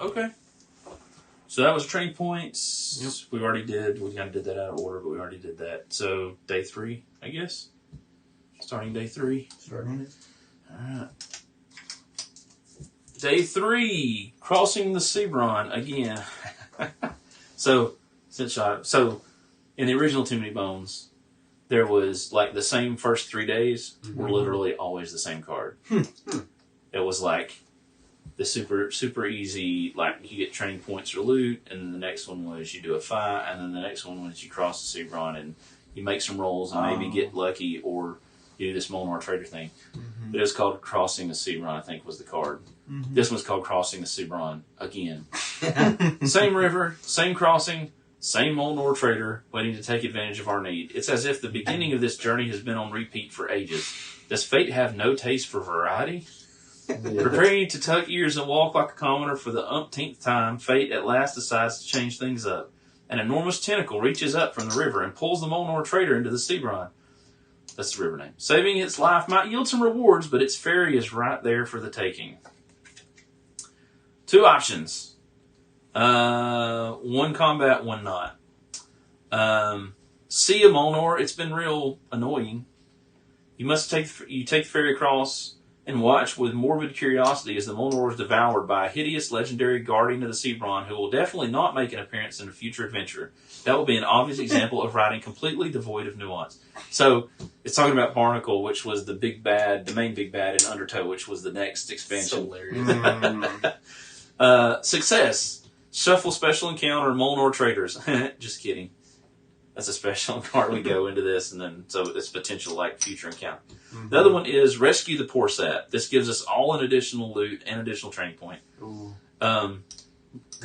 Okay. So that was training points. Yep. We kind of did that out of order, but we already did that. So day 3, I guess. Starting day 3. Starting. All right. Day 3, crossing the Sebron again. So in the original Too Many Bones, there was like the same first 3 days were literally always the same card. It was like the super easy, like you get training points or loot, and then the next one was you do a fight, and then the next one was you cross the Sebron and you make some rolls and maybe get lucky, or you do this Molnar Trader thing. But it was called Crossing the Sebron, I think was the card. This one's called Crossing the Sebron again. Same river, same crossing, same Molnar Trader waiting to take advantage of our need. It's as if the beginning of this journey has been on repeat for ages. Does fate have no taste for variety? Preparing to tuck ears and walk like a commoner for the umpteenth time, fate at last decides to change things up. An enormous tentacle reaches up from the river and pulls the Molnar Trader into the Sebron. That's the river name. Saving its life might yield some rewards, but its ferry is right there for the taking. 2 options. 1 combat, 1 not. See a Molnar. It's been real annoying. You take the ferry across and watch with morbid curiosity as the Molnar is devoured by a hideous legendary guardian of the Sebron who will definitely not make an appearance in a future adventure. That will be an obvious example of writing completely devoid of nuance. So, it's talking about Barnacle, which was the main big bad in Undertow, which was the next expansion. Hilarious. Success. Shuffle special encounter Molnar Traders. Just kidding. That's a special card. We go into this, and then so it's potential like future encounter. The other one is Rescue the Poor Sap. This gives us all an additional loot and additional training point. The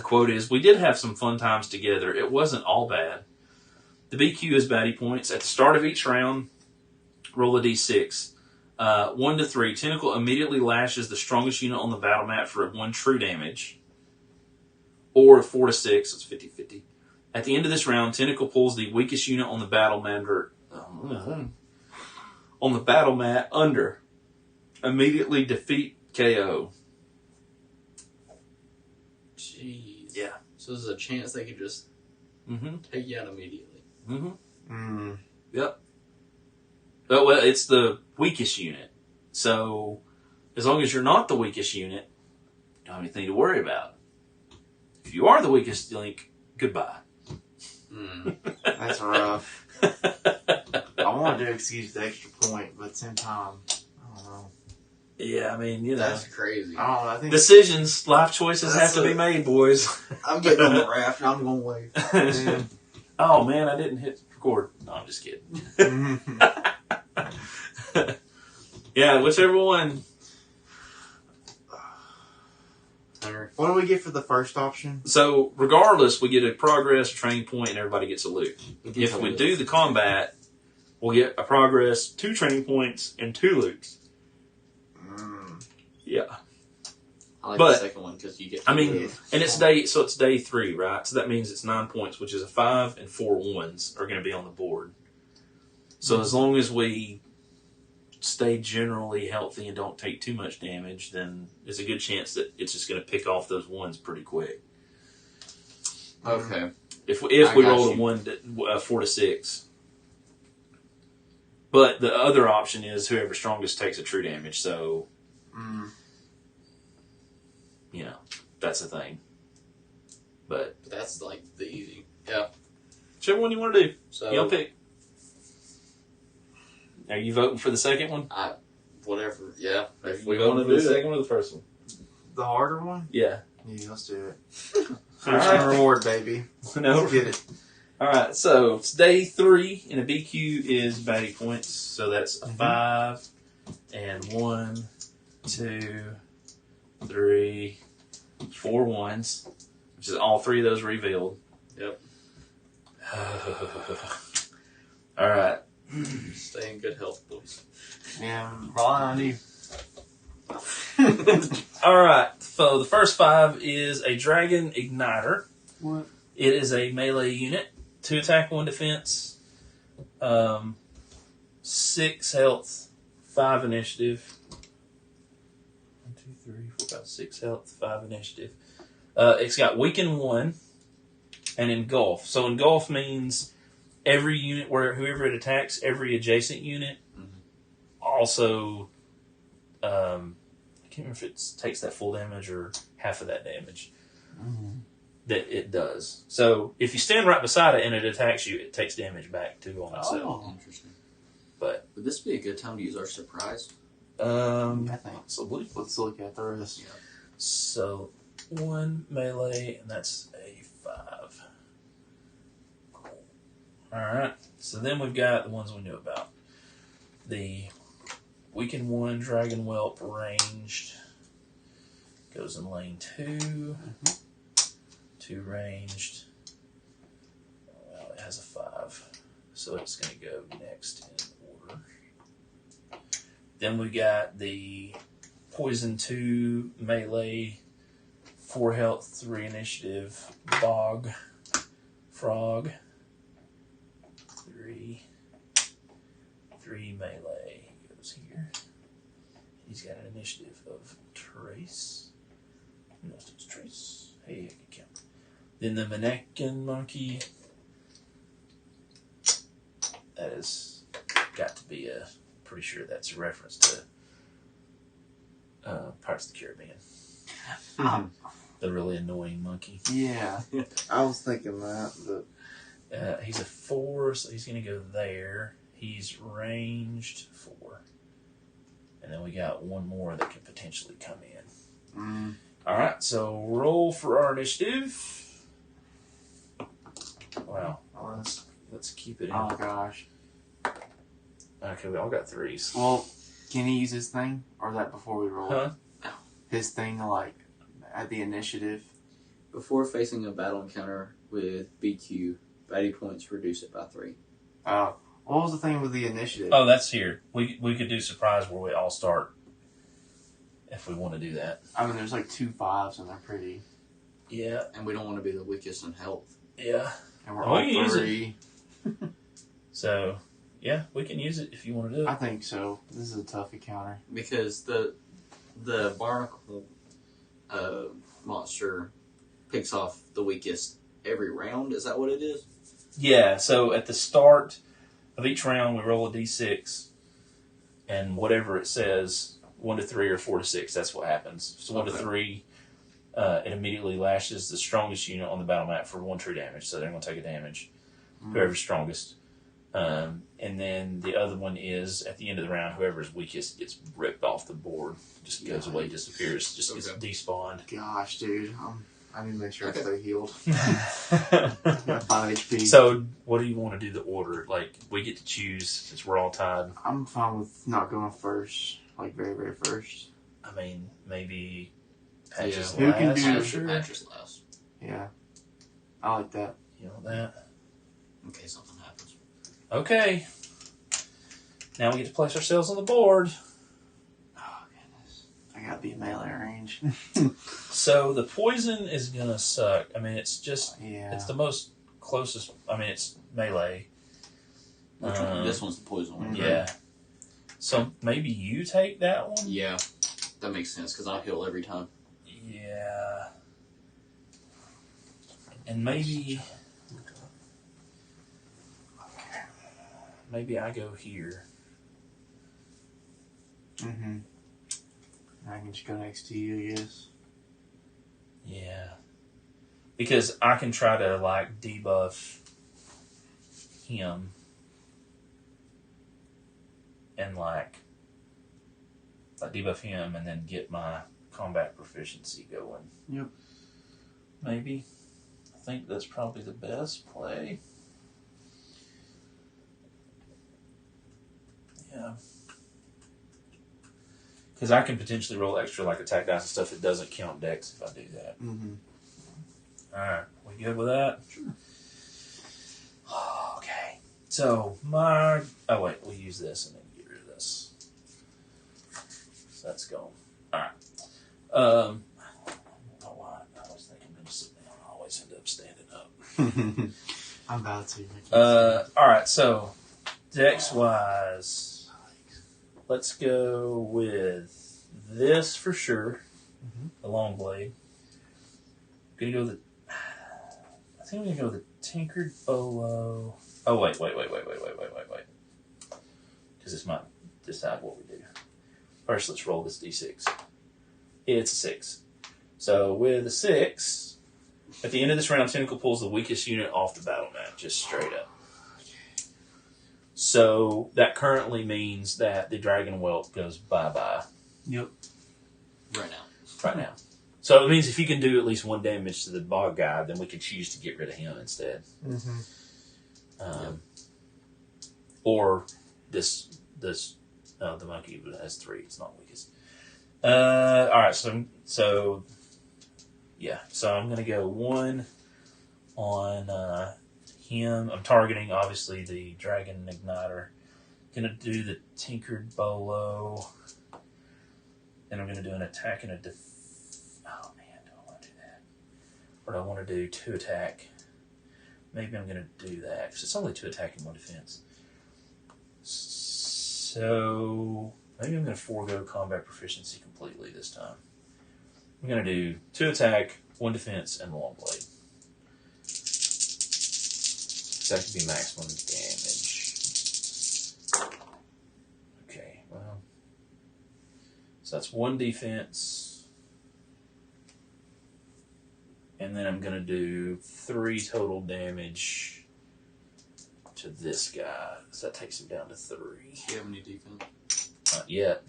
quote is, "We did have some fun times together. It wasn't all bad." The BQ is baddie points. At the start of each round, roll a d6. 1 to 3. Tentacle immediately lashes the strongest unit on the battle map for 1 true damage. Or 4 to 6. It's 50-50. At the end of this round, Tentacle pulls the weakest unit on the battle mat under. Immediately defeat KO. Jeez. Yeah. So there's a chance they could just take you out immediately. Yep. But, well, it's the weakest unit. So, as long as you're not the weakest unit, you don't have anything to worry about. If you are the weakest link, goodbye. That's rough. I wanted to excuse the extra point, but at the same time, I don't know. Yeah, I mean, That's crazy. I don't know. I think decisions, life choices have to be made, boys. I'm getting on the raft and I'm going wave. Oh, man, I didn't hit record. No, I'm just kidding. Yeah, whichever one. What do we get for the first option? So, regardless, we get a progress, a training point, and everybody gets a loot. If we do the combat, we'll get a progress, 2 training points, and 2 loots. Yeah. I like the second one because you get. And it's day 3, right? So that means it's 9 points, which is a 5 and 4 ones are going to be on the board. So as long as we stay generally healthy and don't take too much damage, then there's a good chance that it's just going to pick off those ones pretty quick. Okay. If we roll a 4 to 6. But the other option is whoever's strongest takes a true damage. So, that's the thing. But that's like the easy. Yeah. Whichever one you want to do. So you'll pick. Are you voting for the second one? Whatever. Yeah. If we vote for the second one or the first one? The harder one? Yeah. Yeah, let's do it. First reward, baby. No. Let's get it. All right, so it's day 3, and a BQ is baddie points. So that's a 5, and 1, 2, 3, 4 ones, which is all 3 of those revealed. Yep. All right. Stay in good health, boys. Yeah, relying on you. All right, so the first 5 is a Dragon Igniter. What? It is a melee unit. 2 attack, 1 defense, 6 health, 5 initiative. 1, 2, 3, 4, 5, 6 health, 5 initiative. It's got weaken 1 and engulf. So engulf means every unit where whoever it attacks, every adjacent unit also. I can't remember if it takes that full damage or half of that damage that it does. So if you stand right beside it and it attacks you, it takes damage back too on itself. Oh, interesting. But would this be a good time to use our surprise? I think. Possibly. Let's look at the rest. Yeah. So 1 melee, and that's a 5. Cool. All right. So then we've got the ones we knew about. The weaken 1 dragon whelp ranged goes in lane 2. 2 ranged. Well, it has a 5, so it's going to go next in order. Then we got the poison 2 melee, 4 health, 3 initiative, bog frog, 3 melee goes here. He's got an initiative of trace. No, it's trace. Hey, I can count. Then the mannequin monkey. That has got to be a. Pretty sure that's a reference to Pirates of the Caribbean. The really annoying monkey. Yeah, I was thinking that, but he's a 4, so he's going to go there. He's ranged 4. And then we got one more that could potentially come in. Alright, so roll for our initiative. Wow. Let's keep it in. oh gosh. Okay, we all got 3s. Well, can he use his thing, or is that before we roll? Huh? His thing, like at the initiative. Before facing a battle encounter with BQ, baddie points reduce it by 3. What was the thing with the initiative? Oh, that's here. We could do surprise where we all start if we want to do that. I mean, there's like 2 5s, and they're pretty. Yeah. And we don't want to be the weakest in health. Yeah. And we're Oh, all you use 3. So, yeah, we can use it if you want to do it. I think so. This is a tough encounter. Because the barnacle monster picks off the weakest every round. Is that what it is? Yeah, so at the start of each round, we roll a d6, and whatever it says, 1 to 3 or 4 to 6, that's what happens. So 1 to 3, it immediately lashes the strongest unit on the battle map for 1 true damage, so they're going to take a damage, whoever's strongest. And then the other one is, at the end of the round, whoever's weakest gets ripped off the board, just goes away, disappears, just gets despawned. Gosh, dude. I need to make sure I stay healed. So, I got 5 HP. what do you want to do the order? Like, we get to choose since we're all tied. I'm fine with not going first, like very, very first. I mean, maybe Patches Who can last. do- for sure. Patches last. Yeah. I like that. You know that? In case something happens. Okay. Now we get to place ourselves on the board. Oh, goodness. I gotta be melee range. So the poison is gonna suck. I mean, it's just Yeah. it's the most closest. I mean, it's melee. Which one? This one's the poison one. Yeah. So maybe you take that one. Yeah. That makes sense because I'll heal every time. Yeah. And maybe I go here. Mm-hmm. I can just go next to you, I guess. Yeah. Because I can try to, like, debuff him and, like debuff him and then get my combat proficiency going. Yep. Maybe. I think that's probably the best play. Yeah. Because I can potentially roll extra, like, attack dice and stuff. It doesn't count dex if I do that. Mm-hmm. Alright, we good with that? Sure. Okay. So, oh wait, we'll use this and then get rid of this. So that's gone. Alright. I don't know why. I always think I'm going to sit down. I always end up standing up. I'm about to. Alright, so, dex-wise, let's go with this for sure. The long blade. gonna go with I think I'm gonna go with the Tinkered Bolo. Oh wait. Because this might decide what we do. First, let's roll this d6. It's a 6. So with a 6, at the end of this round, Tentacle pulls the weakest unit off the battle map, just straight up. So that currently means that the Dragon Whelp goes bye-bye. Yep. Right now. So it means if you can do at least 1 damage to the bog guy, then we can choose to get rid of him instead. Mm-hmm. Or the monkey has 3. It's not weakest. All right. So I'm gonna go 1 on him. I'm targeting obviously the Dragon Igniter. Gonna do the Tinkered Bolo, and I'm gonna do an attack and a Oh man, do I want to do that? Or do I want to do 2 attack? Maybe I'm gonna do that because it's only 2 attack and 1 defense. So maybe I'm gonna forego combat proficiency completely this time. I'm gonna do 2 attack, 1 defense, and long blade. So that could be maximum damage. Okay, well. So that's 1 defense. And then I'm going to do 3 total damage to this guy. So that takes him down to 3. Do you have any defense? Not yet.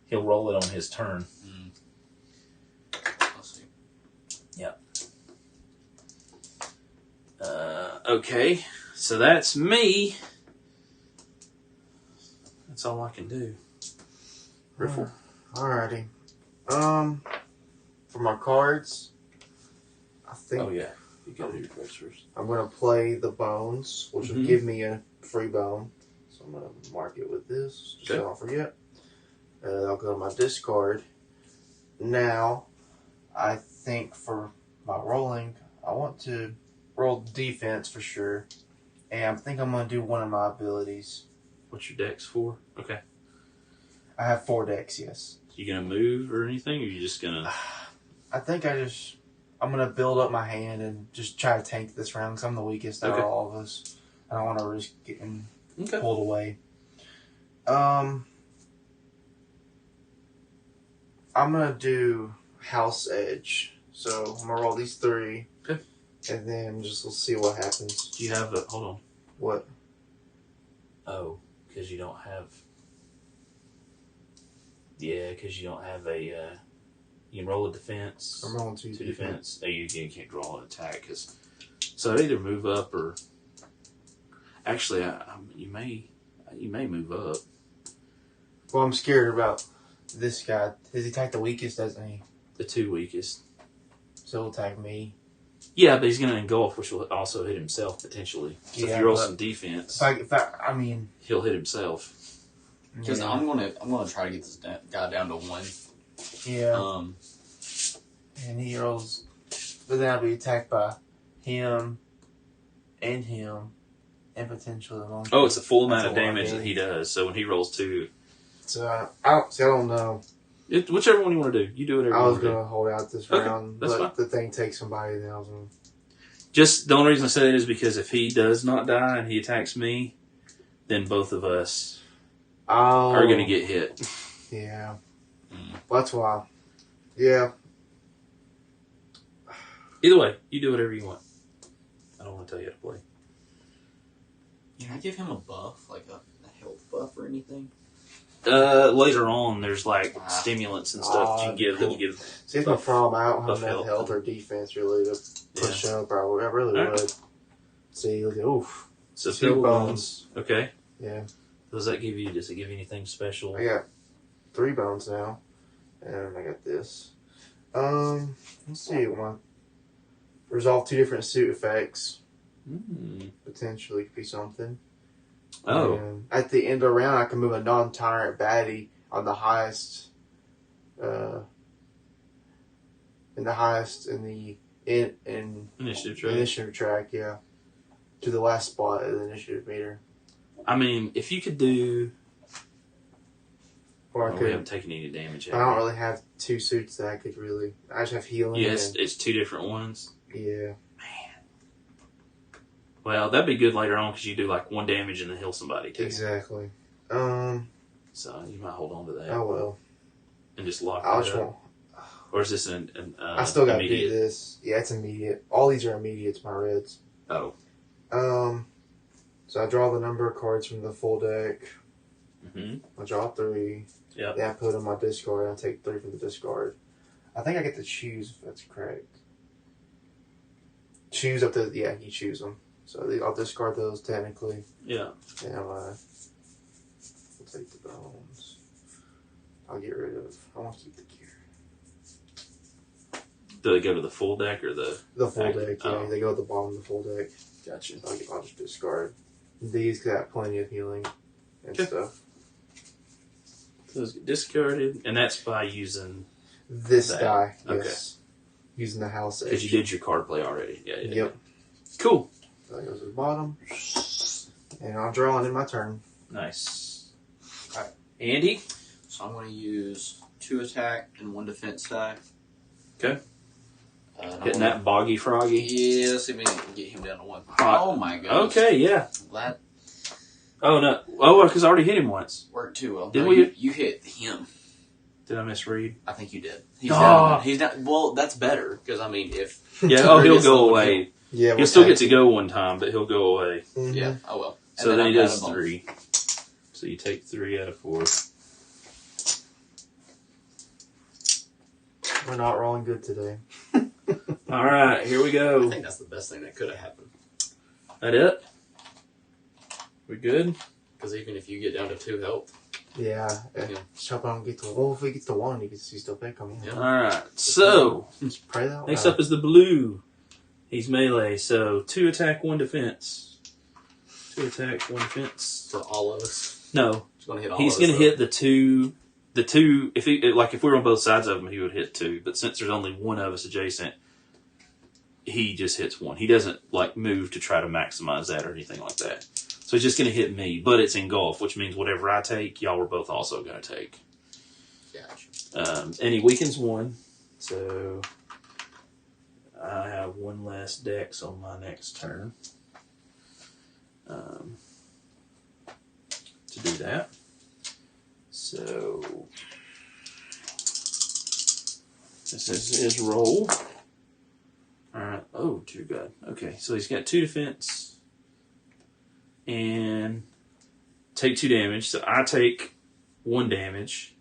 He'll roll it on his turn. I'll see. Yep. Okay, so that's me. That's all I can do. Riffle. Alrighty. For my cards, I think Oh yeah, you gotta do your cards first. I'm going to play the bones, which will give me a free bone. So I'm going to mark it with this, just so I don't forget. I'll go to my discard. Now, I think for my rolling, I want to roll defense for sure. And I think I'm going to do one of my abilities. What's your dex for? Okay. I have 4 decks, yes. You gonna move or anything, or you just gonna? I think I'm going to build up my hand and just try to tank this round because I'm the weakest out of all of us. I don't want to risk getting pulled away. I'm going to do House Edge. So I'm going to roll these 3. Okay. And then let's see what happens. Do you have a? Hold on. What? Oh, because you don't have. Yeah, because you don't have a. You can roll a defense. I'm rolling 2 defense. Oh, you can't draw an attack because. So I'd either move up or. Actually, you may move up. Well, I'm scared about this guy. Does he attack the weakest, doesn't he? The 2 weakest. So he'll attack me. Yeah, but he's going to engulf, which will also hit himself potentially. So if you roll some defense, I mean, he'll hit himself. Because I'm gonna try to get this guy down to 1. Yeah. And he rolls, but then I'll be attacked by him, and potentially the monkey. Oh, it's a full amount of damage that he does. So when he rolls 2, so I don't know. Whichever one you want to do, you do whatever. I was you want to gonna hold out this round, that's but fine. the thing takes somebody else. Just the only reason I say that is because if he does not die and he attacks me, then both of us are going to get hit. Yeah. Well, that's why. Yeah. Either way, you do whatever you want. I don't want to tell you how to play. Can I give him a buff, like a health buff or anything? Later on, there's like stimulants and stuff that you can give that will give. See, that's my problem. I don't have buff enough health or defense really to push up. I really would. See, look at oof. So 2 bones. Okay. Yeah. Does it give you anything special? I got 3 bones now, and I got this. Let's see. Resolve 2 different suit effects. Potentially could be something. Oh. And at the end of the round, I can move a non-tyrant baddie on the highest. In the initiative track, yeah, to the last spot of the initiative meter. I mean, if you could do, Or I we could. haven't taken any damage I yet. don't really have 2 suits that I could really. I just have healing. Yes, it's 2 different ones. Yeah. Well, that'd be good later on because you do like 1 damage and then heal somebody too. Exactly. So you might hold on to that. Oh well. And just lock I it just up. won't. Or is this an I still got to immediate? do this. Yeah, it's immediate. All these are immediate. My reds. Oh. So I draw the number of cards from the full deck. Mm-hmm. I draw 3. Yep. Then I put in my discard. I take 3 from the discard. I think I get to choose if that's correct. Choose up to you choose them. So I'll discard those technically. Yeah. And I'll take the bones. I'll get rid of. I want to keep the gear. Do they go to the full deck or the Full deck? Yeah, Oh. they go at the bottom of the full deck. Gotcha. I'll just discard these. Got plenty of healing and stuff. Those get discarded, and that's by using This that. die, Okay. yes. Using the house edge. because you did your card play already. Yeah. Yep. Cool. So that goes to the bottom. And I'll draw it in my turn. Nice. All right, Andy. So I'm going to use 2 attack and 1 defense die. Okay. Hitting that. that boggy froggy. Yeah, let's see if we can get him down to 1. Hot. Oh my goodness. Okay. Yeah. That Oh no. Oh, because I already hit him once. worked too well. Did No, we- You hit him. Did I misread? I think you did. He's Oh. down. He's down. Well, that's better because I mean, if Yeah. Oh, he'll Yes, go he'll away. Yeah, He'll still get to go one time, but he'll go away. Mm-hmm. yeah, oh well. And So then he I've got does a bone. 3. So you take 3 out of 4. We're not rolling good today. All right, here we I go. think that's the best thing that could have happened. That it? We good? Because even if you get down to 2 health, Yeah. Yeah. Just hope I don't get to. Well, if we get to 1, you can still pick them. Yeah. All right. So Just pray that. next up is the blue. He's melee. So 2 attack, 1 defense. 2 attack, 1 defense. for all of us, No, he's going to hit all he's of us. going to hit the two. The 2. If we were on both sides of him, he would hit 2. But since there's only one of us adjacent, he just hits 1. He doesn't move to try to maximize that or anything like that. So he's just going to hit me, but it's engulf, which means whatever I take, y'all were both also going to take. Gotcha. And he weakens 1, so I have 1 less dex on my next turn to do that. So this is his roll. All right. Oh, dear God. Okay, so he's got 2 defense and take 2 damage. So I take 1 damage.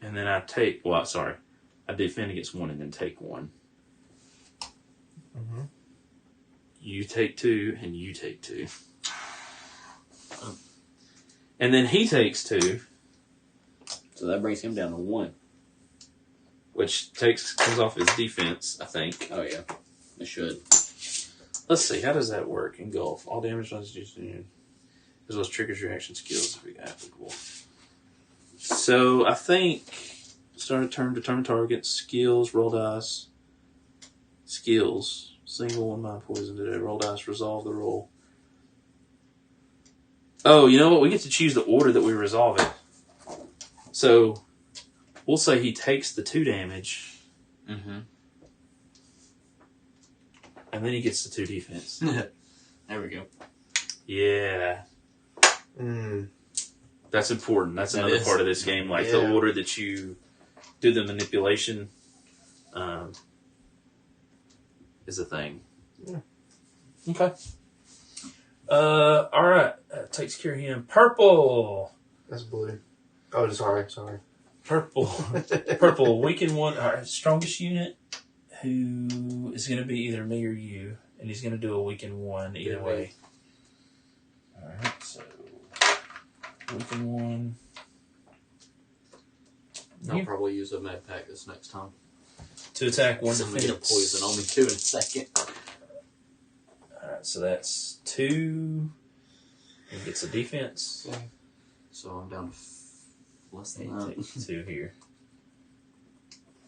And then I take, I defend against 1 and then take 1. Mm-hmm. You take 2 and you take 2. And then he takes 2, So that brings him down to 1. which comes off his defense, I think. Oh yeah, it should. Let's see, how does that work? Engulf. All damage runs as well as triggers your action skills if applicable. So I think start a turn, determine target, skills, roll dice. Skills. Single 1 mind poison today. Roll dice, resolve the roll. Oh, you know what? We get to choose the order that we resolve it. So we'll say he takes the 2 damage, Mm-hmm. and then he gets the 2 defense. There we go. Yeah. Mm. That's important. That's That another is. part of this game. Like Yeah. the order that you do the manipulation is a thing. Yeah. Okay. All right. Takes care of him. Purple. That's blue. Oh, sorry. Purple. Purple. Weaken 1. All right. Strongest unit who is going to be either me or you. And he's going to do a weaken 1 either Good way. All right. So weaken 1. I'll probably use a med pack this next time. To attack 1 I'm gonna get a defense. poison on me too in a second. Alright, so that's 2. And gets a defense. Okay. So I'm down to less than And that. takes 2 here.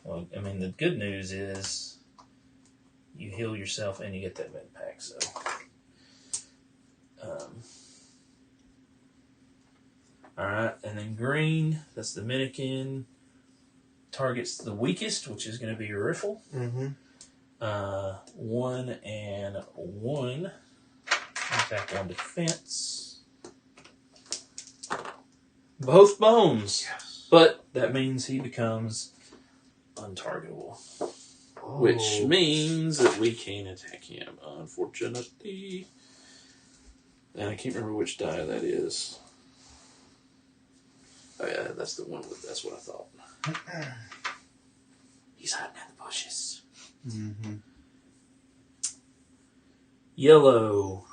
Well, I mean, the good news is you heal yourself and you get that med pack, so. Alright, and then green, that's the Dominican. Targets the weakest, which is going to be your riffle. 1 and 1. Attack on defense. Both bones. Yes. But that means he becomes untargetable. Oh. Which means that we can't attack him, unfortunately. And I can't remember which die that is. Oh yeah, that's the one with, that's what I thought. He's hiding in the bushes. Yellow.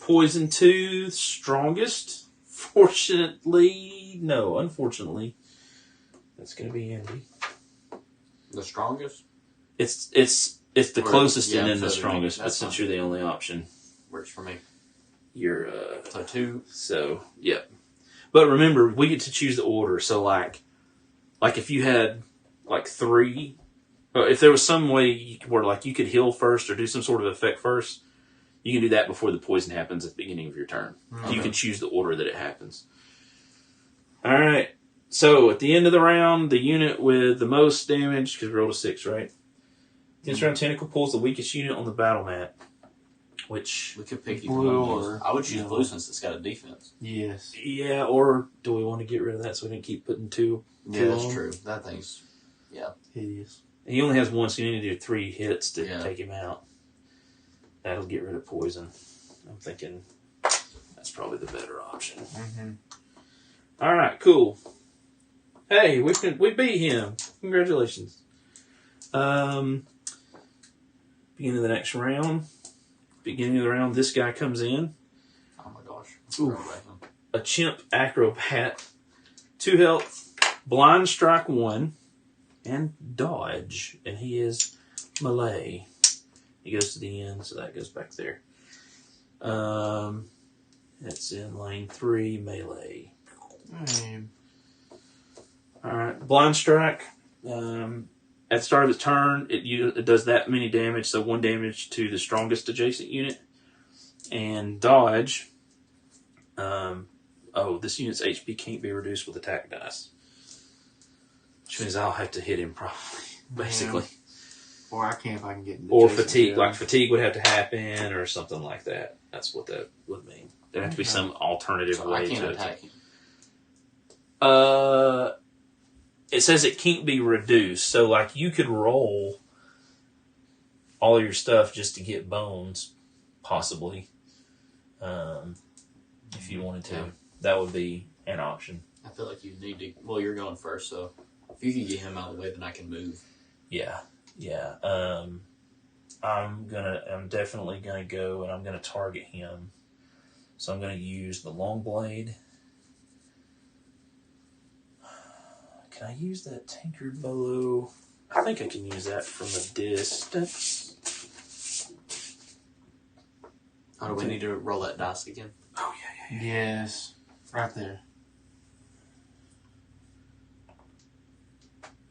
Poison tooth, strongest. Unfortunately. That's going to be Andy. The strongest? It's the closest and then the strongest, but since you're the only option. Works for me. You're, So 2. So, yep. But remember, we get to choose the order. So, like if you had, 3, if there was some way where, you could heal first or do some sort of effect first, you can do that before the poison happens at the beginning of your turn. Okay. You can choose the order that it happens. All right. So, at the end of the round, the unit with the most damage, because we rolled a 6, right? This round, Tentacle pulls the weakest unit on the battle mat, which... We could pick Blue or... I would choose blue since it's got a defense. Yes. Yeah, or do we want to get rid of that so we didn't keep putting two That's on? true. That thing's... Yeah. Hideous. He only has one, so you need to do 3 hits to take him out. That'll get rid of poison. I'm thinking that's probably the better option. All right, cool. Hey, we beat him. Congratulations. Beginning of the next round. Beginning of the round, this guy comes in. Oh my gosh. A chimp acrobat. 2 health, blind strike 1, and dodge. And he is melee. He goes to the end, so that goes back there. That's in lane 3, melee. Alright, blind strike. At the start of the turn, it does that many damage, so 1 damage to the strongest adjacent unit. And dodge. This unit's HP can't be reduced with attack dice. Which means I'll have to hit him probably, basically. Or I can if I can get into or Jason fatigue. Jones. Like fatigue would have to happen or something like that. That's what that would mean. There'd have to be some alternative So way I can't to attack him. It says it can't be reduced. So, you could roll all your stuff just to get bones, possibly, if you wanted to. Yeah. That would be an option. I feel like you need to... Well, you're going first, so if you can get him out of the way, then I can move. Yeah. I'm definitely gonna go and I'm gonna target him. So I'm gonna use the long blade. Can I use that Tinkered Bolo? I think I can use that from a distance. Oh, do we need to roll that dice again? Oh, yeah. Yes. Right there.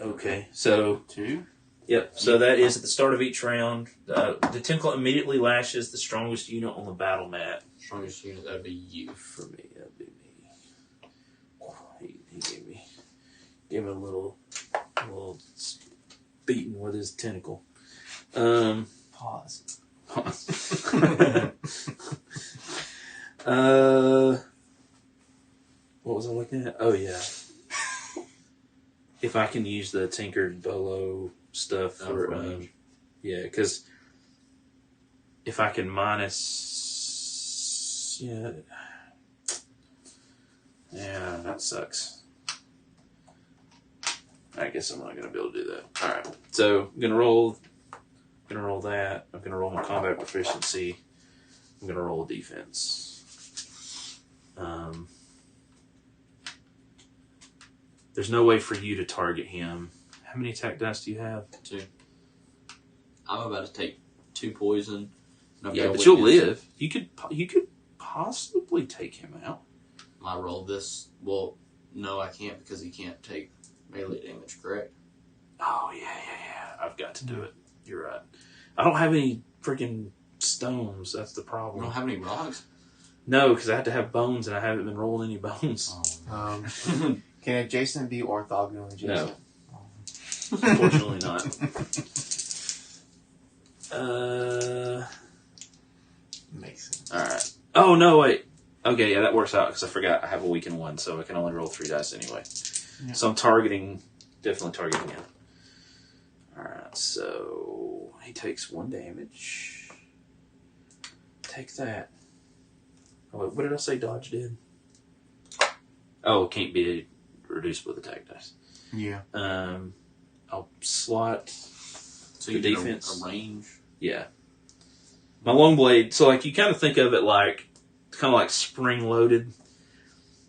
Okay, so... 2? Yep, so that is at the start of each round. The tentacle immediately lashes the strongest unit on the battle mat. Strongest unit, that'd be you. For me, that'd be me. Oh, he gave me a little beating with his tentacle. Pause. What was I looking at? Oh, yeah. If I can use the Tinkered Bolo stuff for range. Yeah, because if I can minus... Yeah, that sucks. I guess I'm not going to be able to do that. Alright, so I'm going to roll that. I'm going to roll my combat proficiency. I'm going to roll defense. There's no way for you to target him. How many attack dice do you have? 2. I'm about to take 2 poison. Yeah, but you'll live. You could possibly take him out. I rolled this. Well, no, I can't because he can't take melee damage, correct? Oh, yeah. I've got to do it. You're right. I don't have any freaking stones. That's the You problem. don't have any rocks? No, because I had to have bones, and I haven't been rolling any bones. Can adjacent be orthogonal adjacent? No. Unfortunately not. Makes sense. All right. Oh, no, wait. Okay, yeah, that works out because I forgot I have a weakened 1, so I can only roll 3 dice anyway. Yeah. So I'm definitely targeting him. All right, so he takes 1 damage. Take that. Oh, wait, what did I say dodge did? Oh, it can't be reduced with attack dice. Yeah. I'll slot So the you defense. a range. Yeah. My long blade, so like you kind of think of it like kind of like spring loaded.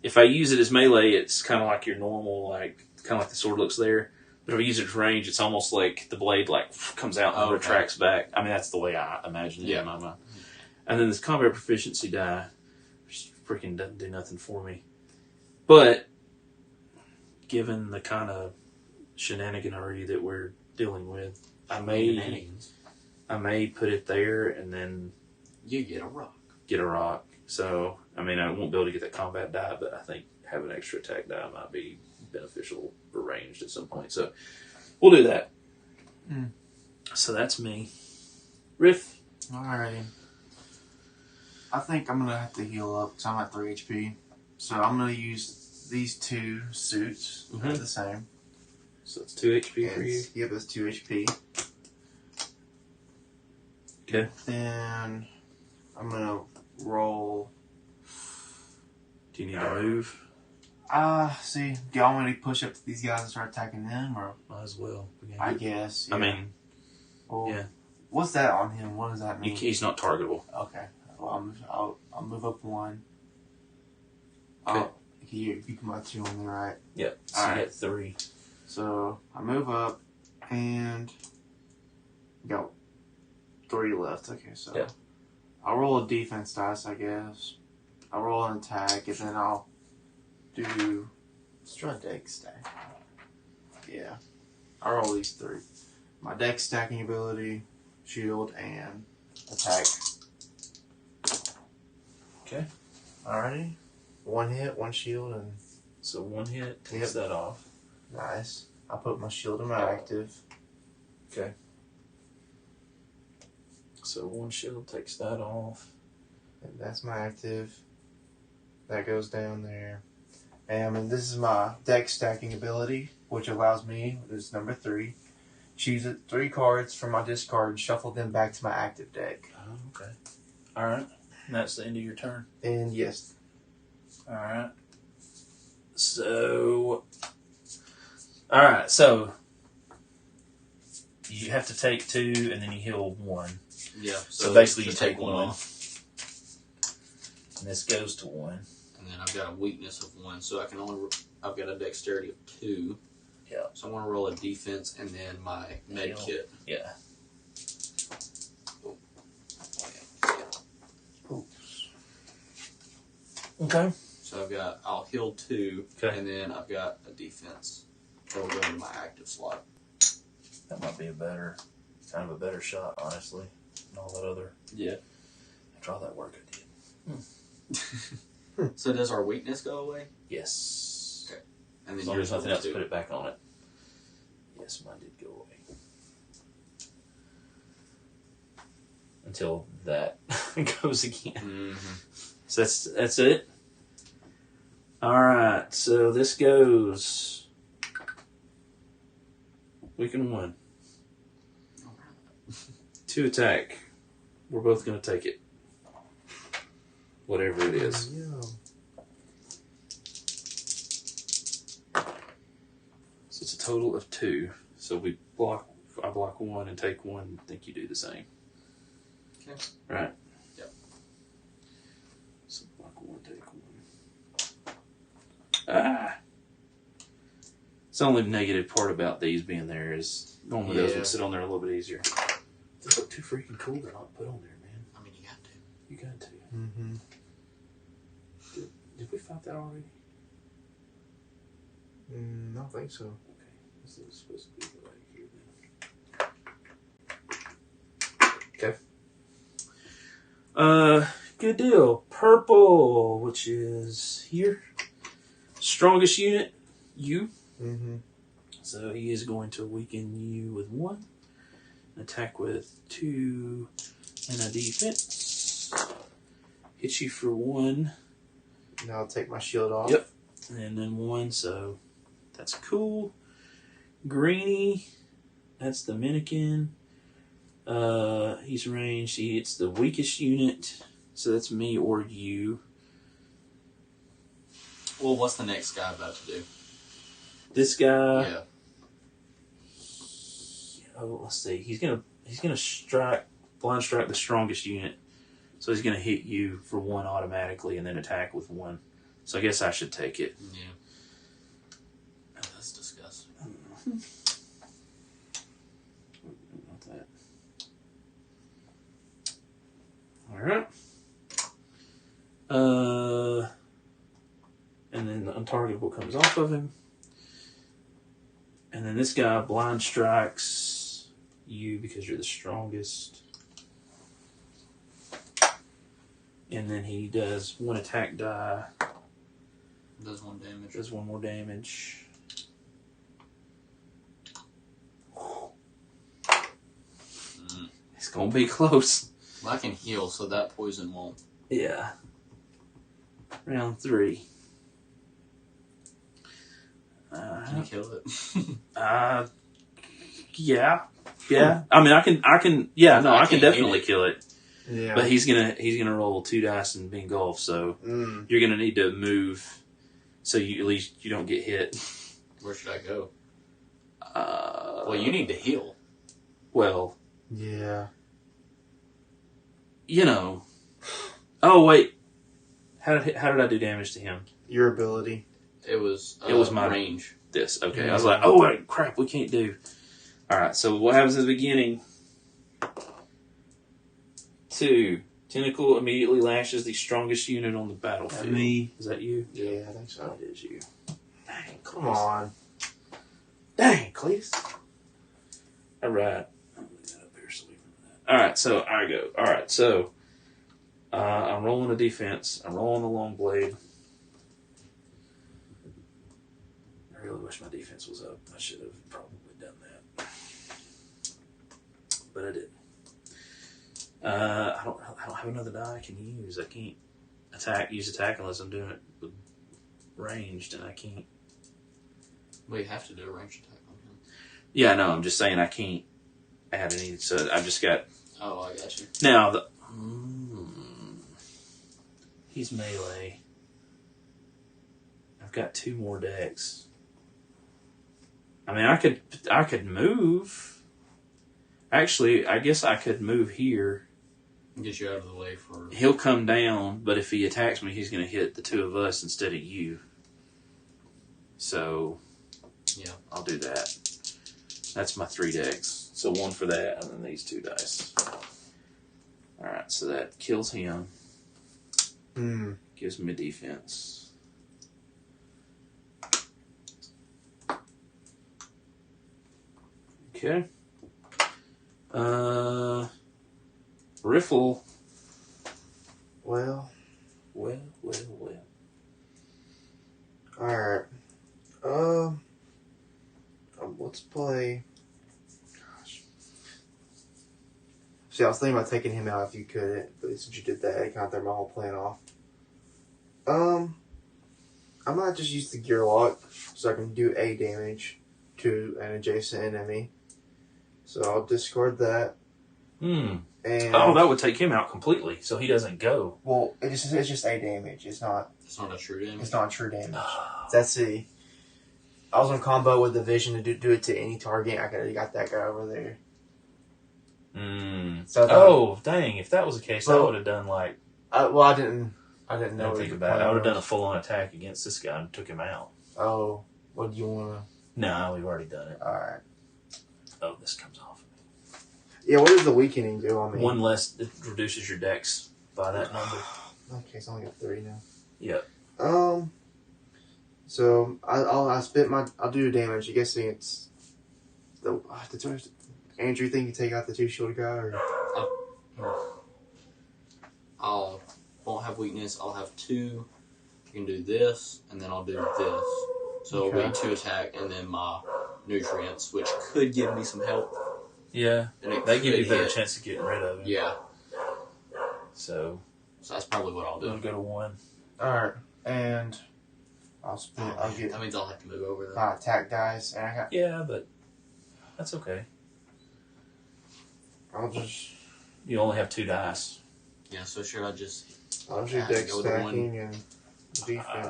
If I use it as melee, it's kind of like your normal, like kind of like the sword looks there. But if I use it as range, it's almost like the blade like comes out and retracts back. I mean, that's the way I imagine it in my mind. And then this combat proficiency die, which freaking doesn't do nothing for me. But given the kind of shenaniganery that we're dealing with, I may put it there and then you get a rock. So, I mean, I won't be able to get that combat die, but I think having an extra attack die might be beneficial for ranged at some point. So, we'll do that. So, that's me. Riff. Alrighty. I think I'm going to have to heal up because I'm at 3 HP. So, I'm going to use these 2 suits. They're the same. So, it's 2 HP for you? Yep, it's 2 HP. Okay. Then I'm going to roll. Do you need to move? See, do y'all want me to push up to these guys and start attacking them, or Might as well. I guess. Yeah. I mean, well, yeah. What's that on him? What does that mean? He's not targetable. Okay. Well, I'll move up 1. Okay. You can put my 2 on there, right? Yep. So All you right. get 3. So I move up and got 3 left. Okay, so Yep. I'll roll a defense dice, I guess. I'll roll an attack, and then I'll do. Let's try deck stack. Yeah, I'll roll these 3. My deck stacking ability, shield, and attack. Okay. Alrighty. 1 hit, 1 shield, and So 1 hit takes that off. nice. I'll put my shield in my active. Okay. So 1 shield takes that off. And that's my active. That goes down there. And this is my deck stacking ability, which allows me, this is number 3, choose 3 cards from my discard and shuffle them back to my active deck. Oh, okay. Alright. And that's the end of your turn. And yes. Alright. So. Alright, so. You have to take 2 and then you heal 1. Yeah. So basically you take 1 off. And this goes to 1. And then I've got a weakness of 1, so I can only. I've got a dexterity of 2. Yeah. So I want to roll a defense and then my med kit. Yeah. Oops. Okay. So I'll heal 2, Okay. and then I've got a defense that will go into my active slot. That might be kind of a better shot, honestly, than all that other. Yeah. After all that work I did. So does our weakness go away? Yes. Okay. And As then long as yours nothing will else, too. put it back on it. Yes, mine did go away. Until that goes again. Mm-hmm. So that's it. All right. So this goes. Weaken 1. 2 attack. We're both going to take it. Whatever it is. Yeah. So it's a total of 2. So I block 1 and take 1. I think you do the same. Okay. Right? Yep. So block 1, take 1. Ah! It's the only negative part about these being there is normally those would sit on there a little bit easier. They look too freaking cool to not put on there, man. I mean, you got to. You got to. Mm-hmm. Did we fight that already? I don't think so. Okay. This is supposed to be right here then. Okay. good deal. Purple, which is here. Strongest unit, you. Mm-hmm. So he is going to weaken you with 1. Attack with 2 and a defense. Hit you for 1. Now I'll take my shield off. Yep. And then 1, so that's cool. Greeny, that's the Dominican. He's ranged. It's the weakest unit, so that's me or you. Well, what's the next guy about to do? This guy. Yeah. Oh, let's see. He's gonna blind strike the strongest unit. So he's gonna hit you for 1 automatically, and then attack with 1. So I guess I should take it. Yeah. Oh, that's disgusting. Not that. All right. And then the untargetable comes off of him. And then this guy blind strikes you because you're the strongest. And then he does 1 attack die. Does 1 damage. Does 1 more damage. It's gonna be close. Well, I can heal, so that poison won't. Yeah. Round 3. Can you kill it? Yeah. I mean, I can. Yeah, no, I can definitely kill it. Yeah. But he's gonna roll 2 dice and be engulfed. So you're gonna need to move, so you at least you don't get hit. Where should I go? Well, you need to heal. Well, yeah. you know. Oh wait, how did I do damage to him? Your ability. It was my range. This okay. Yeah. I was like, oh wait, crap, we can't do. All right, so what happens at the beginning? 2 tentacle immediately lashes the strongest unit on the battlefield. Me. Is that you? Yeah, I think so. It is you. Dang, Come on. Dang, Cletus. All right. All right, so I go. All right, so I'm rolling a defense. I'm rolling the long blade. I really wish my defense was up. I should have probably done that, but I didn't. I don't have another die I can use. I can't use attack unless I'm doing it with ranged, and I can't. We have to do a ranged attack on him. Yeah, no, I'm just saying I can't add any. So I've just got. Oh, I got you. Now he's melee. I've got 2 more decks. I mean, I could move. Actually, I guess I could move here. Get you out of the way for. He'll come down, but if he attacks me, he's going to hit the 2 of us instead of you. So, yeah, I'll do that. That's my 3 decks. So 1 for that, and then these 2 dice. All right, so that kills him. Gives me defense. Okay. Riffle. Well. Alright. Let's play. Gosh. See, I was thinking about taking him out if you couldn't, but since you did that, I kind of threw my whole plan off. I might just use the gear lock so I can do A damage to an adjacent enemy. So I'll discard that. And that would take him out completely, so he doesn't go. Well, it's just A damage. It's not a true damage. It's not true damage. Let's see. I was on combo with the vision to do it to any target. I could have got that guy over there. So dang! If that was the case, I would have done like. I didn't know. Think about it. I would have done a full-on attack against this guy and took him out. Oh, what do you want to? No, we've already done it. All right. Oh, this comes off. Yeah, what does the weakening do on me? 1 less. It reduces your dex by that number. Okay, so I only got 3 now. Yep. So I'll do damage. I guess it's the Andrew, think you take out the 2 shield guy, or I'll won't have weakness. I'll have 2. I can do this, and then I'll do this. So it'll be 2 attack, and then my nutrients, which could give me some health. Yeah. And it That gives you a better hit. chance of getting rid of it. Yeah. So that's probably what I'll do. I'll go to 1. Alright, and I'll split. I'll get That means I'll have to move over there. my attack dice, and I got. Yeah, but that's okay. I'll just. You only have 2 dice. Yeah, so should I just... I'll do Yeah, deck go with the stacking and defense.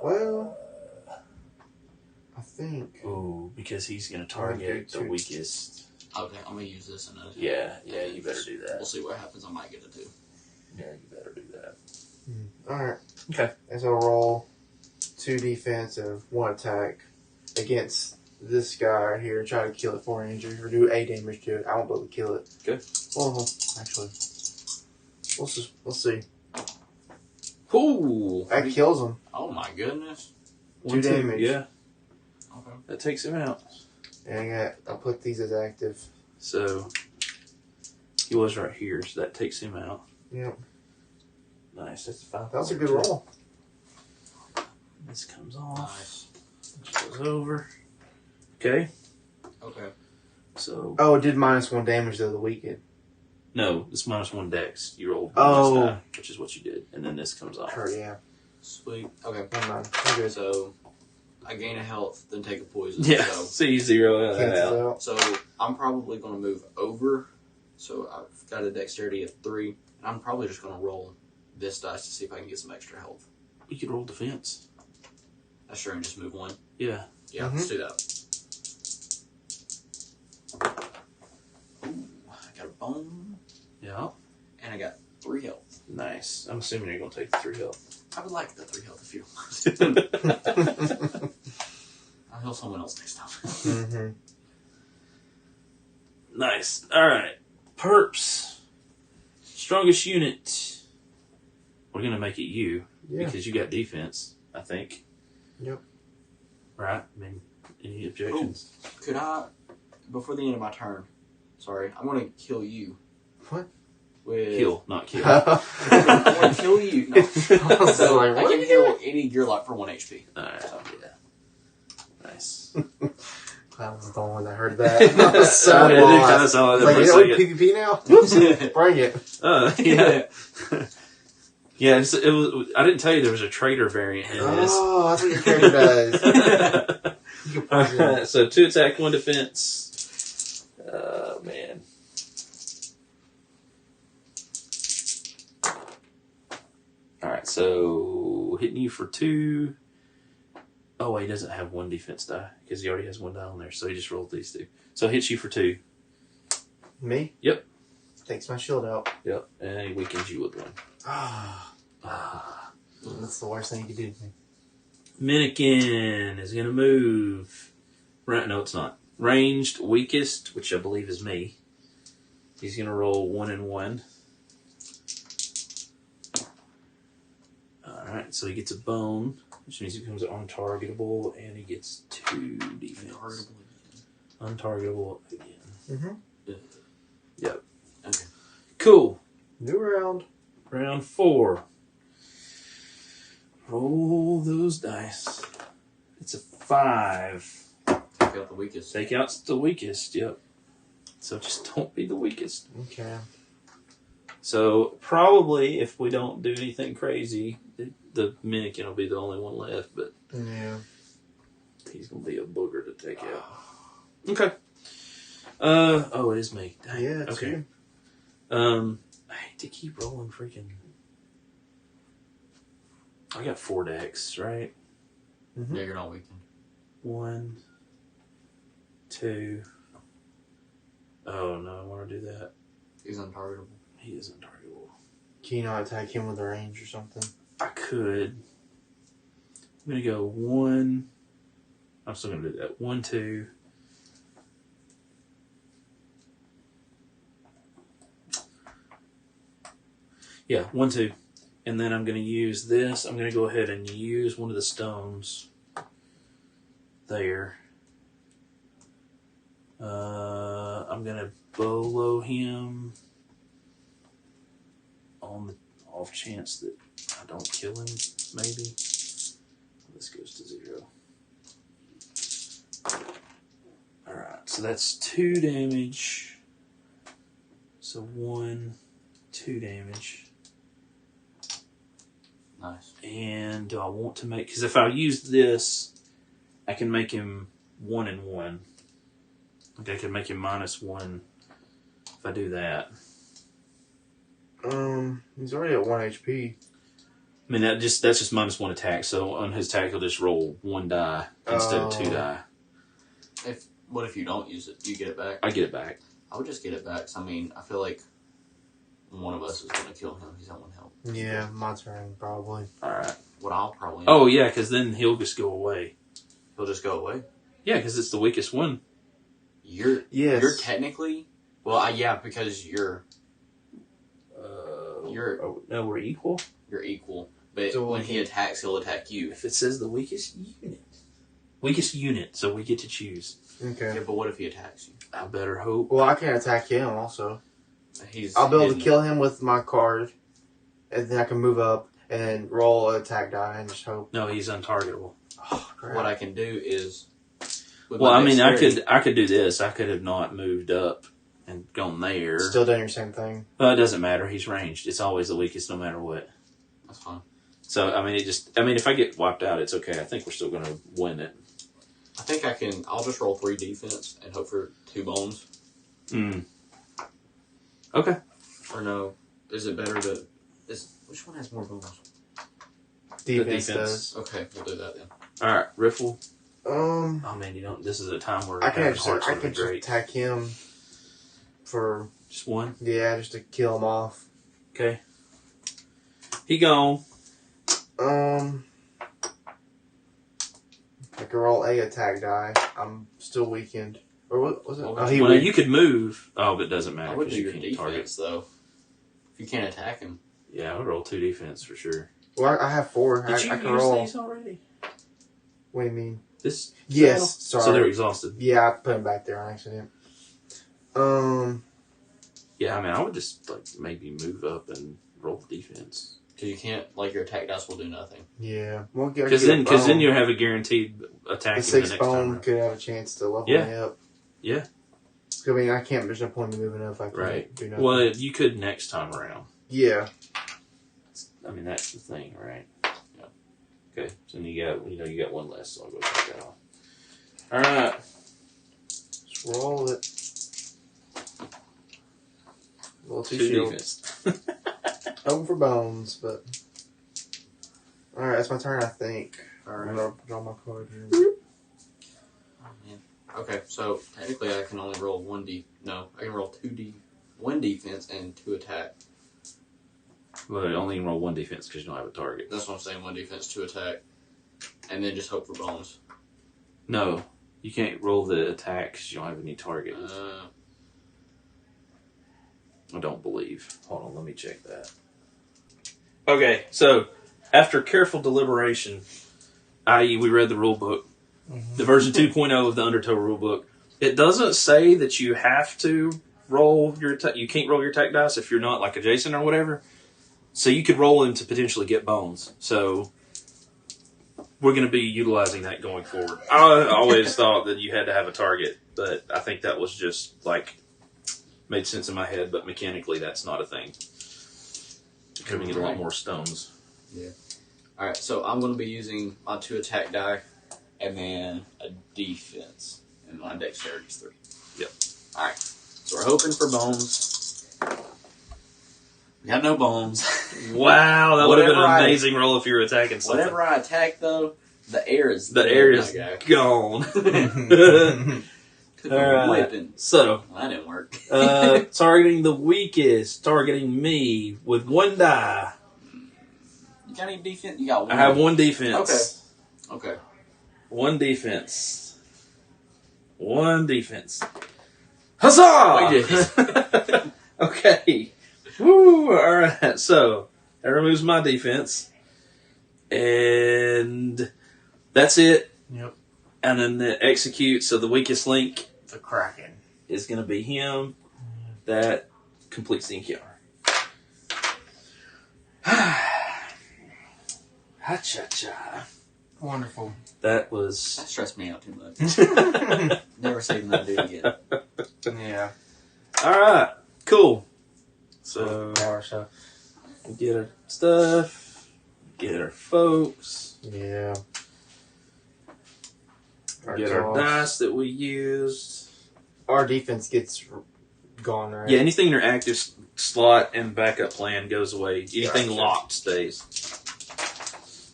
Well, I think. Ooh, because he's going to I'll target do the 2. weakest. Okay, I'm going to use this. And Yeah, you better do We'll that. see what happens. I might get a 2. Yeah, you better do that. Alright. Okay. And so I'll roll 2 defense and 1 attack against this guy right here and try to kill it for an injury or do 8 damage to it. I won't be able to kill it. Good. Well, actually, let's see. Ooh! That kills him. Oh my goodness. 2 damage. Yeah, Okay. that takes him out. And I'll put these as active. So he was right here, so that takes him out. Yep. Nice. That's 5. That was a good roll. This comes off. Nice. This goes over. Okay. Okay. So Oh, it did -1 damage to the weakened. no, it's -1 dex. You rolled Oh. this die, which is what you did, and then this comes off. Sure, yeah. Sweet. Okay. Never mind. I'm good. So I gain a health, then take a poison. Yeah. So, So you zero that Cancels out. out. so I'm probably going to move over. So I've got a dexterity of 3. And I'm probably just going to roll this dice to see if I can get some extra health. You could roll defense. That's sure, and just move 1. Yeah. Yeah, let's do that. Ooh, I got a bone, Yeah. and I got 3 health. Nice. I'm assuming you're gonna take the 3 health. I would like the 3 health if you don't mind. I'll heal someone else next time. Mm-hmm. Nice. All right. Perps. Strongest unit. We're gonna make it you Yeah. because you got defense. I think. Yep. Right. I mean, any objections? Could I, before the end of my turn, sorry, I'm going to kill you. What? With Kill, not kill. I'm going to kill you. No. I was So like, I what can are you heal any gear lock for 1 HP. All right. Yeah. Nice. I was the one that heard that. I was so I did lost. kinda saw it Like, for a you know, second. PvP now? Whoops. Bring it. Yeah. Yeah. It was. I didn't tell you there was a trader variant in this. Oh, that's what your character does. You can punch it. So 2 attack, 1 defense. Man. Alright, so hitting you for 2. Oh, he doesn't have 1 defense die because he already has 1 die on there, so he just rolled these 2. So hits you for 2. Me? Yep. Takes my shield out. Yep. And he weakens you with 1. That's the worst thing you could do to me. Minikin is going to move. Right, no, it's not. Ranged weakest, which I believe is me. He's going to roll 1 and 1. Alright, so he gets a bone, which means he becomes untargetable, and he gets 2 defense. Untargetable again. Mm-hmm. Yep. Okay. Cool. New round. Round 4. Roll those dice. It's a 5. Take out the weakest. Take out the weakest, yep. So just don't be the weakest. Okay. So probably if we don't do anything crazy, the Minikin will be the only one left, but Yeah. he's going to be a booger to take out. Okay. Oh, it is me. Dang. Yeah, it's okay. you. I hate to keep rolling freaking. I got 4 decks, right? Mm-hmm. Yeah, you're not weakened. 1, 2. Oh no, I want to do that. He's untargetable. He is untargetable. Can you not attack him with a range or something? I could. I'm gonna go 1. I'm still gonna do that. 1, 2. Yeah, 1, 2. And then I'm gonna use this. I'm gonna go ahead and use one of the stones there. I'm gonna bolo him on off chance that I don't kill him, maybe. This goes to 0. Alright, so that's 2 damage. So 1, 2 damage. Nice. And do I want to make... Because if I use this, I can make him 1 and 1. Like I can make him -1 if I do that. He's already at 1 HP. I mean, that's just -1 attack. So on his attack, he'll just roll 1 die instead of 2 die. What if you don't use it? Do you get it back? I get it back. I would just get it back. So, I mean, I feel like one of us is going to kill him. He's at 1 health. Yeah, my turn, probably. Alright. What I'll probably... Oh, yeah, because then he'll just go away. He'll just go away? Yeah, because it's the weakest one. You're technically... Well, yeah, because you're... Oh, no, we're equal? You're equal. But So when he attacks, he'll attack you. If it says the weakest unit. Weakest unit, so we get to choose. Okay. Yeah, but what if he attacks you? I better hope. Well, I can attack him also. I'll be able to kill him with my card, and then I can move up and roll an attack die and just hope. No, he's untargetable. Oh, crap. What I can do is... Well, I mean, I could do this. I could have not moved up and gone there. Still doing your same thing. It doesn't matter. He's ranged. It's always the weakest no matter what. That's fine. So, I mean, if I get wiped out, it's okay. I think we're still going to win it. I think I'll just roll 3 defense and hope for 2 bones. Okay. Or no, is it better to... Which one has more bones? Defense does. Okay, we'll do that then. Alright, Riffle. Oh man, this is a time where I can having hearts would be just great. attack him for... Just 1? Yeah, just to kill him off. Okay. He gone. I can roll a attack die. I'm still weakened. Or what was it? You could move. Oh, but it doesn't matter. I would do your can't defense, though. If you can't attack him. Yeah, I would roll 2 defense for sure. Well, I have 4. Did you I can use roll. these already? What do you mean? This? Yes, sorry. So they're exhausted. Yeah, I put them back there on accident. Yeah, I mean, I would just maybe move up and roll the defense. Because you can't, your attack dice will do nothing. Yeah. Because then you have a guaranteed attack the in the 6 next bone time. could have a chance to level me up. Yeah. I mean, I can't, there's no point in moving up if I can't do nothing. Well, you could next time around. Yeah. I mean, that's the thing, right? Yeah. Okay, so you got 1 less, so I'll go take that off. Alright. Just roll it. Roll 2 2 shield. defense. Hoping for bones, but... Alright, that's my turn, I think. Alright. I'm going to draw my card here. Oh, man. Okay, so technically I can only roll 1 I can roll 1 defense and 2 attack. Well, you only roll 1 defense because you don't have a target. That's what I'm saying, 1 defense, 2 attack. And then just hope for bones. No, you can't roll the attack because you don't have any target. I don't believe. Hold on, let me check that. Okay, so after careful deliberation, i.e. we read the rule book, the version 2.0 of the Undertow rule book, it doesn't say that you have to roll your attack. You can't roll your attack dice if you're not like adjacent or whatever. So you could roll them to potentially get bones. So we're going to be utilizing that going forward. I always thought that you had to have a target, but I think that was just made sense in my head, but mechanically that's not a thing. You're going to get a lot more stones. Yeah. Alright, so I'm going to be using my 2 attack die and then a defense. And my dexterity is 3. Yep. Alright, so we're hoping for bones. We got no bones. Wow, that would have been an amazing roll if you were attacking something. Whenever I attack, though, the air is gone. Whipping. So, that didn't work. targeting the weakest, targeting me with 1 die. You got any defense? You got 1. I have 1 defense. Okay. 1 defense. 1 defense. Huzzah! We did it. Okay. Woo! Alright, so that removes my defense. And that's it. Yep. And then the execute, so the weakest link The Kraken is going to be him. That completes the encounter. Ha-cha-cha. Wonderful. That That was... stressed me out too much. Never saving that dude again. Yeah. Alright, cool. So, Hour or so. we get our stuff, get our folks, Yeah. get our dice that we used. Our defense gets gone, right? Yeah, anything in your active slot and backup plan goes away. Anything Gotcha. locked stays.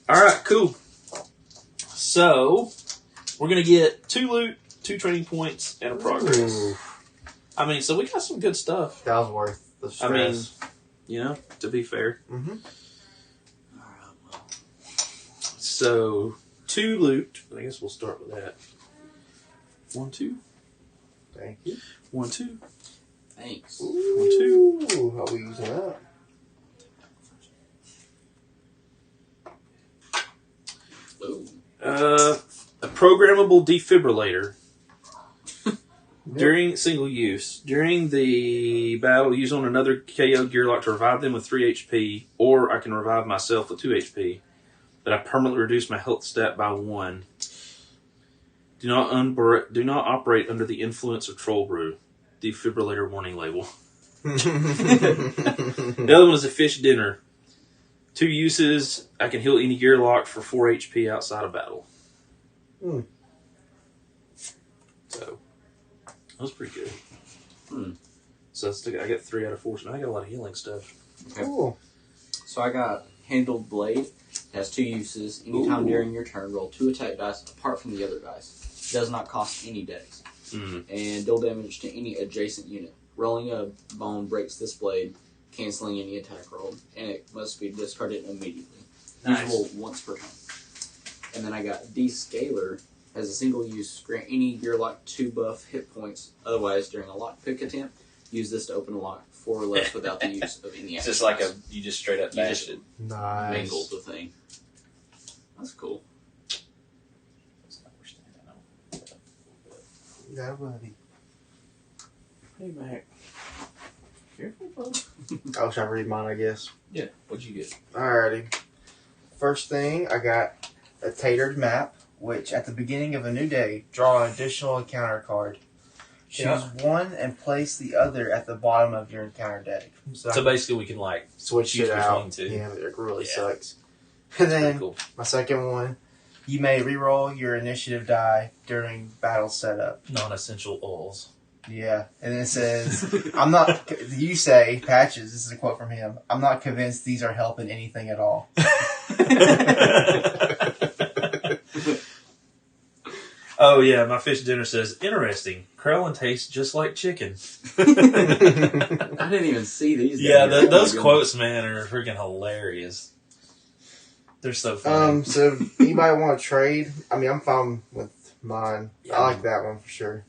Alright, cool. So, we're going to get 2 loot, 2 training points, and a progress. Ooh, I mean, so we got some good stuff. that was worth the stress. I mean, you know, to be fair. Mm-hmm. Alright, well. So, 2 loot. I guess we'll start with that. 1, 2. Thank you. 1, 2. Thanks. Ooh, how we using that? Ooh. A programmable defibrillator. During single use, during the battle, use on another KO gearlock to revive them with 3 HP, or I can revive myself with 2 HP, but I permanently reduce my health stat by 1. Do not operate under the influence of troll brew. Defibrillator warning label. The other one is a fish dinner. 2 uses, I can heal any gearlock for 4 HP outside of battle. So, that was pretty good. So I got 3 out of 4. So now I got a lot of healing stuff. Okay. Cool. So I got Handled Blade. It has 2 uses. Anytime during your turn, roll 2 attack dice apart from the other dice. Does not cost any dex. And deal damage to any adjacent unit. Rolling a bone breaks this blade, canceling any attack roll, and it must be discarded immediately. Nice. Usable once per turn. And then I got Descaler. Has a single use. Grant any gearlock 2 buff hit points. Otherwise, during a lockpick attempt, use this to open a lock 4 or less without the use of any It's action. just like you just straight up bash it. Nice. mangled the thing. That's cool. Yeah, buddy. Hey, Mac. Careful, bud. Oh, should I read mine, I guess? Yeah, what'd you get? Alrighty. First thing, I got a tatered map, which at the beginning of a new day, draw an additional encounter card. Choose one and place the other at the bottom of your encounter deck. So basically, we can like switch choose it out. between 2. Yeah, but it really Yeah. sucks. And then cool. my second one, you may reroll your initiative die during battle setup. Non-essential oils. Yeah, and it says, I'm not, you say, Patches, this is a quote from him, I'm not convinced these are helping anything at all. Oh yeah, my fish dinner says, interesting. Krellin tastes just like chicken. I didn't even see these. Yeah, down here. those Oh my quotes, man, are freaking hilarious. They're so funny. So anybody want to trade? I mean, I'm fine with mine. Yeah. I like that one for sure.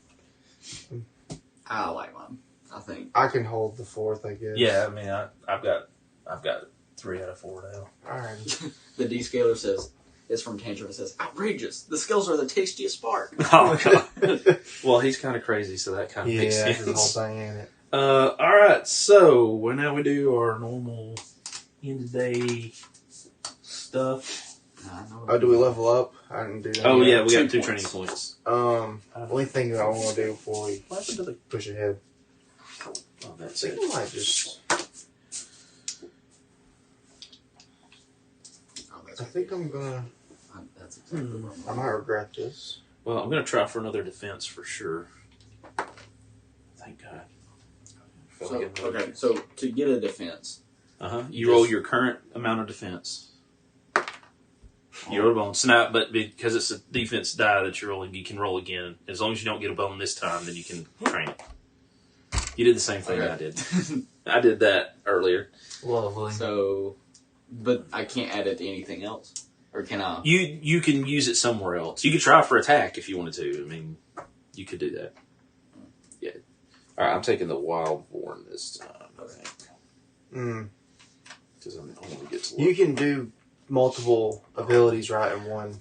goodness. I like mine. I think. I can hold the 4th, I guess. Yeah, I mean, I've got 3 out of 4 now. Alright. The Descaler says, it's from Tantrum. It says, outrageous. The skills are the tastiest part. Oh god. Well, he's kind of crazy, so that kind of makes Yeah, sense. the whole thing, ain't it? All right. So now we do our normal end of day stuff. Oh, do we level up? I didn't do that. Oh yet. yeah, we got 2 points. training points. Only thing that I want to do before we What happened to the? push ahead. Oh, I that's think it. we might just. Oh, that's I think I'm gonna. That's exactly what I might regret this. Well, I'm gonna try for another defense for sure. Thank God. So to get a defense, You roll your current amount of defense. You roll a bone. So now, but because it's a defense die that you're rolling, you can roll again. As long as you don't get a bone this time, then you can train it. You did the same thing I did. I did that earlier. Lovely. so, but I can't add it to anything else, or can I? You can use it somewhere else. You could try for attack if you wanted to. I mean, you could do that. Yeah. All right, I'm taking the Wild Born this time. I think because I want to get to. You can do multiple abilities right in one.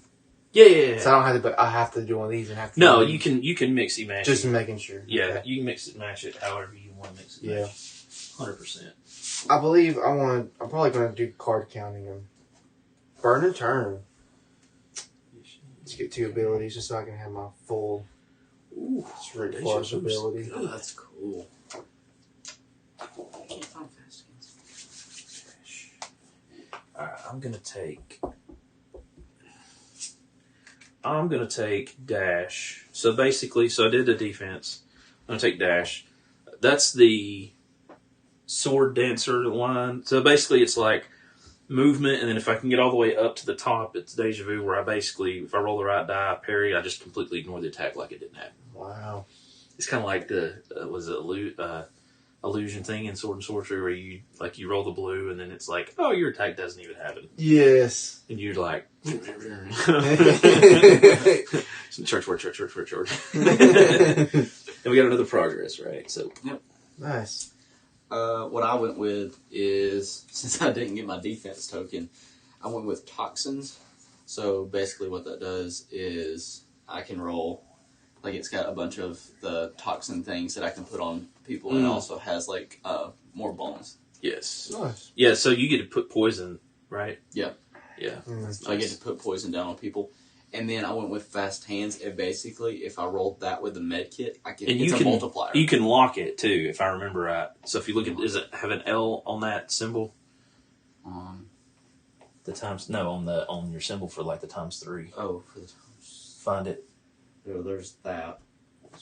Yeah. So I don't have to. But I have to do one of these and have to. No, do you can mix and match. Just it. making sure. Yeah, Okay. you can mix it, match it, however you want to mix it. Yeah. Match it. 100%. I believe I'm probably going to do card counting and burn a turn. Let's get 2 abilities just so I can have my full Street Force ability. Oh, that's cool. I can't find fast skins. Alright, I'm gonna take dash. So basically, I did the defense. I'm gonna take dash. That's the sword dancer line. So basically, it's like movement, and then if I can get all the way up to the top, it's deja vu. Where I basically, if I roll the right die, parry, I just completely ignore the attack like it didn't happen. Wow. It's kind of like the illusion thing in Sword and Sorcery, where you roll the blue, and then it's like, oh, your attack doesn't even happen, Yes. and you're like, church word. And we got another progress, right? So yep, nice. What I went with is, since I didn't get my defense token, I went with toxins. So basically, what that does is I can roll. Like, it's got a bunch of the toxin things that I can put on people, and it also has, like, more bones. yes, Nice. yeah. So you get to put poison, right? Yeah. Yeah. So I get to put poison down on people. And then I went with fast hands, and basically, if I rolled that with a med kit, it's a multiplier. You can lock it, too, if I remember right. So if you look at, does it have an L on that symbol? On your symbol for, like, the ×3. Oh, for the times. Find it. Oh, there's that.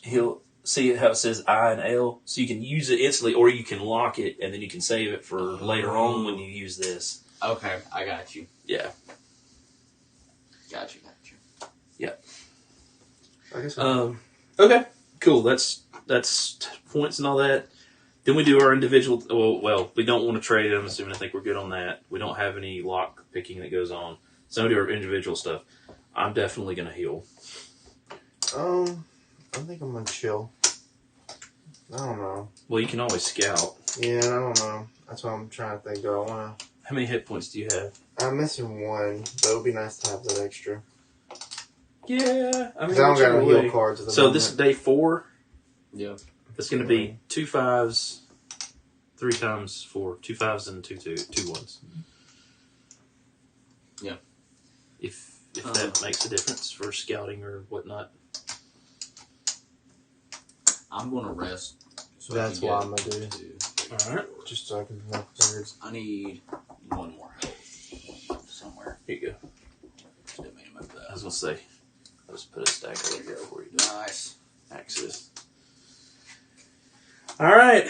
He'll see how it says I and L, so you can use it instantly, or you can lock it, and then you can save it for later on when you use this. Okay, I got you. Yeah. Got you. Yeah. I guess so. Okay, cool. That's points and all that. Then we do our individual. Well, we don't want to trade. I'm assuming. I think we're good on that. We don't have any lock picking that goes on. So we do our individual stuff. I'm definitely going to heal. I think I'm gonna chill. I don't know. Well, you can always scout. Yeah, I don't know. That's what I'm trying to think. Do I wanna? How many hit points do you have? I'm missing 1, but it would be nice to have that extra. Yeah, I mean, I don't got no heal cards at the moment. This is day 4. Yeah. It's going to be 2 5s, 3 times 4, 2 5s and 2 1s. Yeah. If that makes a difference for scouting or whatnot. I'm going to rest. So that's what I'm going to do. All right. Just so I can come up prepared. I need 1 more health somewhere. Here you go. Didn't mean to move that. I was going to say, I'll just put a stack over here for you. Nice. Access. All right.